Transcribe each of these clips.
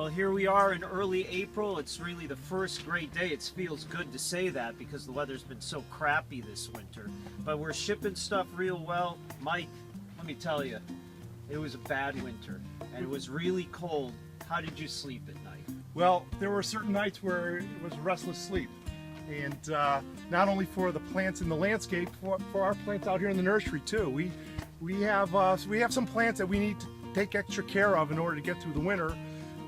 Well, here we are in early April. It's really the first great day. It feels good to say that because the weather's been so crappy this winter. But we're shipping stuff real well. Mike, let me tell you, it was a bad winter and it was really cold. How did you sleep at night? Well, there were certain nights where it was restless sleep. And not only for the plants in the landscape, for our plants out here in the nursery too. We have some plants that we need to take extra care of in order to get through the winter.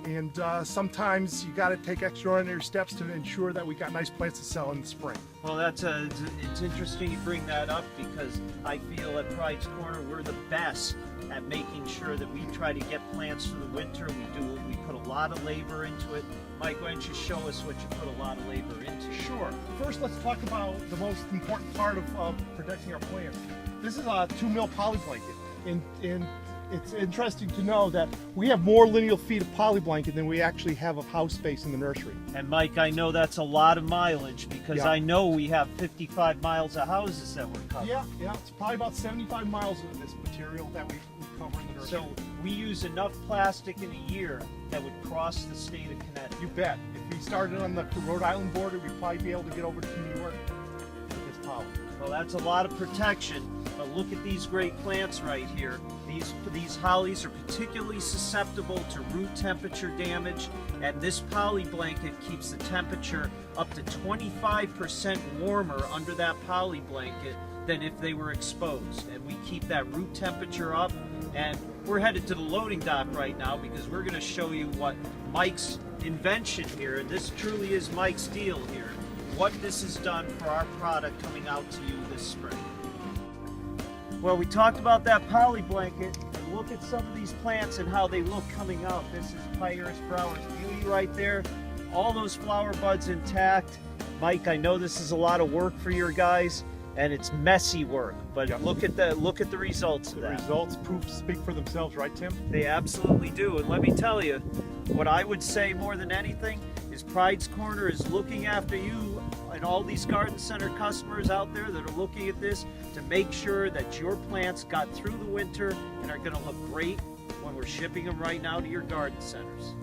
And sometimes you got to take extraordinary steps to ensure that we got nice plants to sell in the spring. Well, it's interesting you bring that up because I feel at Pride's Corner we're the best at making sure that we try to get plants for the winter. We put a lot of labor into it. Mike, why don't you show us what you put a lot of labor into? Sure. First, let's talk about the most important part of protecting our plants. This is a 2 mil poly blanket, and it's interesting to know that we have more lineal feet of poly blanket than we actually have of house space in the nursery. And Mike, I know that's a lot of mileage because Yeah. I know we have 55 miles of houses that we're covering. Yeah, it's probably about 75 miles of this material that we cover in the nursery. So we use enough plastic in a year that would cross the state of Connecticut. You bet. If we started on the Rhode Island border, we'd probably be able to get over to New York with this poly. Well, that's a lot of protection, but look at these great plants right here. These hollies are particularly susceptible to root temperature damage, and this poly blanket keeps the temperature up to 25% warmer under that poly blanket than if they were exposed. And we keep that root temperature up, and we're headed to the loading dock right now because we're going to show you what Mike's invention here, and this truly is Mike's deal here, what this has done for our product coming out to you this spring. Well, we talked about that poly blanket, and look at some of these plants and how they look coming out. This is Pyrus Flowers Beauty right there. All those flower buds intact. Mike, I know this is a lot of work for your guys, and it's messy work, but Yep. look at the results of The that. results speak for themselves, right, Tim? They absolutely do, and let me tell you, what I would say more than anything is Pride's Corner is looking after you and all these garden center customers out there that are looking at this to make sure that your plants got through the winter and are going to look great when we're shipping them right now to your garden centers.